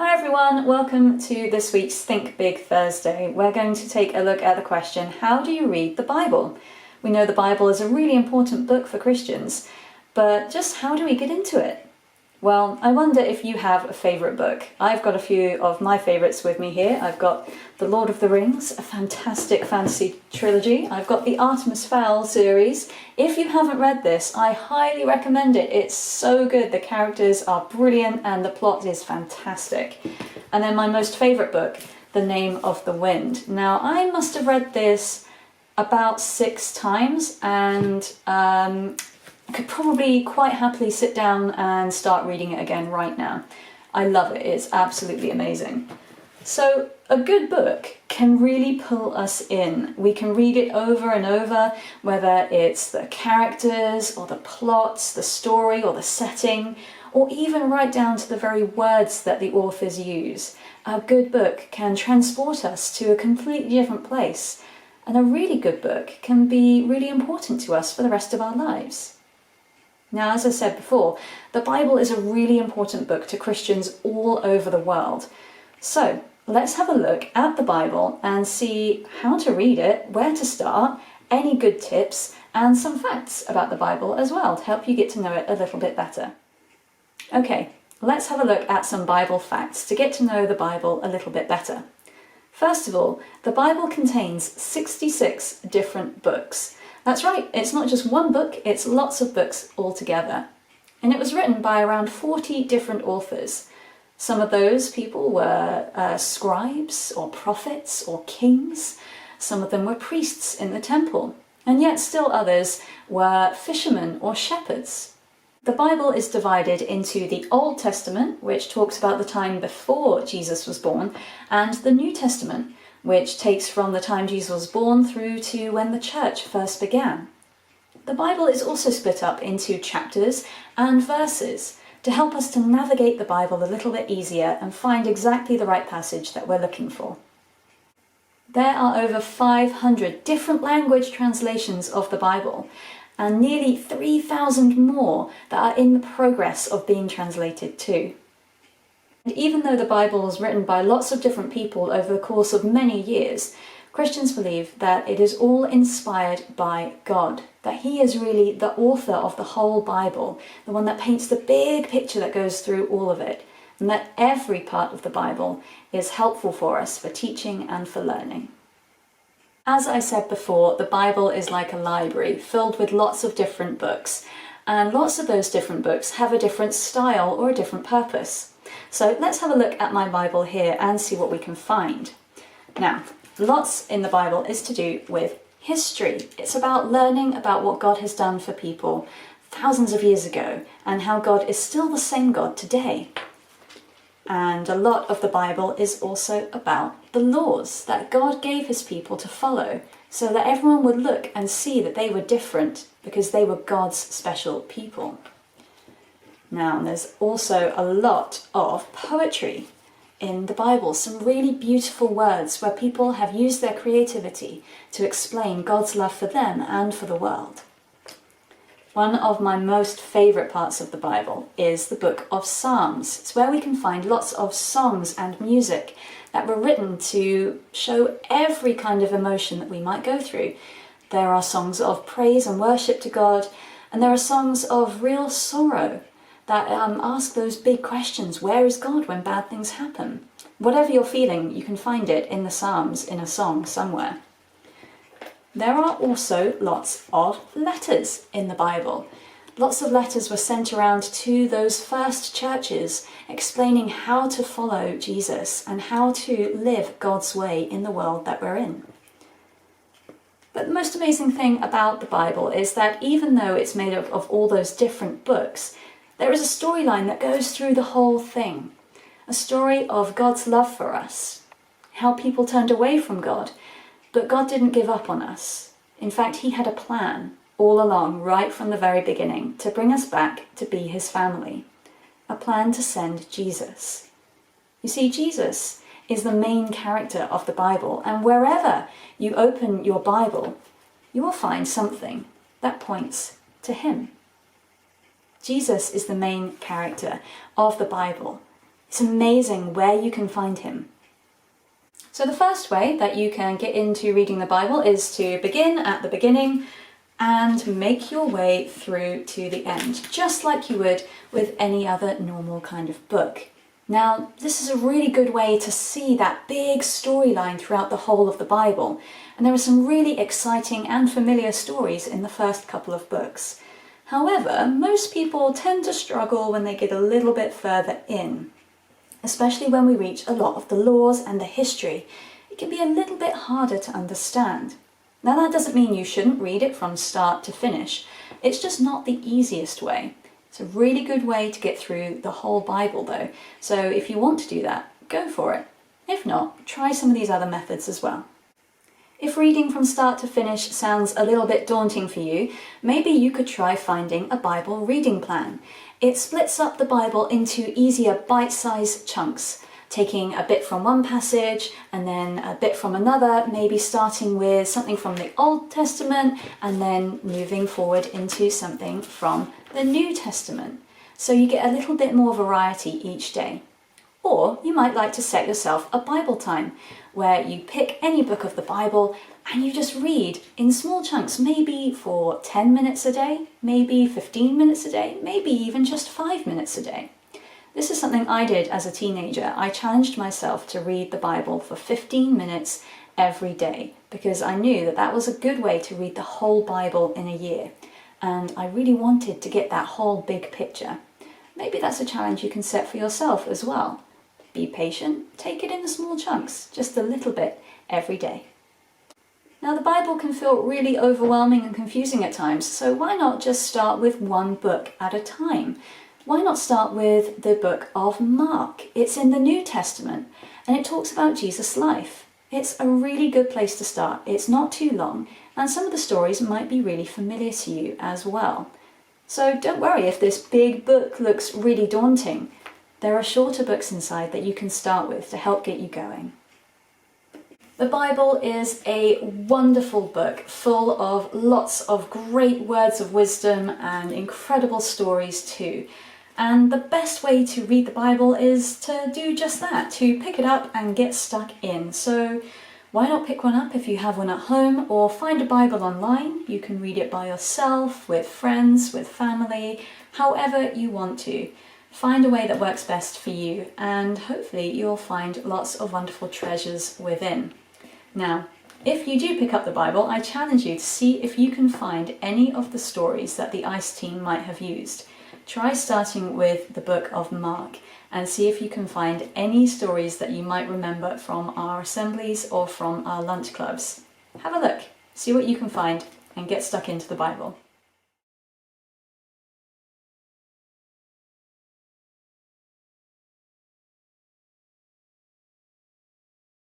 Hi everyone, welcome to this week's Think Big Thursday. We're going to take a look at the question, how do you read the Bible? We know the Bible is a really important book for Christians, but just how do we get into it? Well, I wonder if you have a favourite book. I've got a few of my favourites with me here. I've got The Lord of the Rings, a fantastic fantasy trilogy. I've got the Artemis Fowl series. If you haven't read this, I highly recommend it. It's so good. The characters are brilliant and the plot is fantastic. And then my most favourite book, The Name of the Wind. Now, I must have read this about 6 times and I could probably quite happily sit down and start reading it again right now. I love it, it's absolutely amazing. So a good book can really pull us in. We can read it over and over, whether it's the characters or the plots, the story or the setting, or even right down to the very words that the authors use. A good book can transport us to a completely different place, and a really good book can be really important to us for the rest of our lives. Now, as I said before, the Bible is a really important book to Christians all over the world. So let's have a look at the Bible and see how to read it, where to start, any good tips, and some facts about the Bible as well to help you get to know it a little bit better. Okay, let's have a look at some Bible facts to get to know the Bible a little bit better. First of all, the Bible contains 66 different books. That's right, it's not just one book, it's lots of books altogether. And it was written by around 40 different authors. Some of those people were scribes or prophets or kings. Some of them were priests in the temple. And yet still others were fishermen or shepherds. The Bible is divided into the Old Testament, which talks about the time before Jesus was born, and the New Testament, which takes from the time Jesus was born through to when the church first began. The Bible is also split up into chapters and verses to help us to navigate the Bible a little bit easier and find exactly the right passage that we're looking for. There are over 500 different language translations of the Bible, and nearly 3,000 more that are in the progress of being translated too. And even though the Bible was written by lots of different people over the course of many years, Christians believe that it is all inspired by God, that He is really the author of the whole Bible, the one that paints the big picture that goes through all of it, and that every part of the Bible is helpful for us for teaching and for learning. As I said before, the Bible is like a library filled with lots of different books, and lots of those different books have a different style or a different purpose. So let's have a look at my Bible here and see what we can find. Now, lots in the Bible is to do with history. It's about learning about what God has done for people thousands of years ago and how God is still the same God today. And a lot of the Bible is also about the laws that God gave His people to follow so that everyone would look and see that they were different because they were God's special people. Now, there's also a lot of poetry in the Bible, some really beautiful words where people have used their creativity to explain God's love for them and for the world. One of my most favourite parts of the Bible is the book of Psalms. It's where we can find lots of songs and music that were written to show every kind of emotion that we might go through. There are songs of praise and worship to God, and there are songs of real sorrow that ask those big questions. Where is God when bad things happen? Whatever you're feeling, you can find it in the Psalms in a song somewhere. There are also lots of letters in the Bible. Lots of letters were sent around to those first churches explaining how to follow Jesus and how to live God's way in the world that we're in. But the most amazing thing about the Bible is that even though it's made up of all those different books, there is a storyline that goes through the whole thing. A story of God's love for us, how people turned away from God, but God didn't give up on us. In fact, He had a plan all along, right from the very beginning, to bring us back to be His family. A plan to send Jesus. You see, Jesus is the main character of the Bible, and wherever you open your Bible, you will find something that points to Him. Jesus is the main character of the Bible. It's amazing where you can find him. So the first way that you can get into reading the Bible is to begin at the beginning and make your way through to the end, just like you would with any other normal kind of book. Now, this is a really good way to see that big storyline throughout the whole of the Bible, and there are some really exciting and familiar stories in the first couple of books. However, most people tend to struggle when they get a little bit further in, especially when we reach a lot of the laws and the history. It can be a little bit harder to understand. Now, that doesn't mean you shouldn't read it from start to finish. It's just not the easiest way. It's a really good way to get through the whole Bible though, so if you want to do that, go for it. If not, try some of these other methods as well. If reading from start to finish sounds a little bit daunting for you, maybe you could try finding a Bible reading plan. It splits up the Bible into easier bite-sized chunks, taking a bit from one passage and then a bit from another, maybe starting with something from the Old Testament and then moving forward into something from the New Testament. So you get a little bit more variety each day. Or you might like to set yourself a Bible time, where you pick any book of the Bible and you just read in small chunks, maybe for 10 minutes a day, maybe 15 minutes a day, maybe even just 5 minutes a day. This is something I did as a teenager. I challenged myself to read the Bible for 15 minutes every day because I knew that that was a good way to read the whole Bible in a year. And I really wanted to get that whole big picture. Maybe that's a challenge you can set for yourself as well. Be patient, take it in small chunks, just a little bit every day. Now, the Bible can feel really overwhelming and confusing at times, so why not just start with one book at a time? Why not start with the book of Mark? It's in the New Testament and it talks about Jesus' life. It's a really good place to start. It's not too long and some of the stories might be really familiar to you as well. So don't worry if this big book looks really daunting. There are shorter books inside that you can start with to help get you going. The Bible is a wonderful book full of lots of great words of wisdom and incredible stories too. And the best way to read the Bible is to do just that, to pick it up and get stuck in. So why not pick one up if you have one at home, or find a Bible online. You can read it by yourself, with friends, with family, however you want to. Find a way that works best for you, and hopefully you'll find lots of wonderful treasures within. Now, if you do pick up the Bible, I challenge you to see if you can find any of the stories that the ICE team might have used. Try starting with the book of Mark and see if you can find any stories that you might remember from our assemblies or from our lunch clubs. Have a look, see what you can find, and get stuck into the Bible.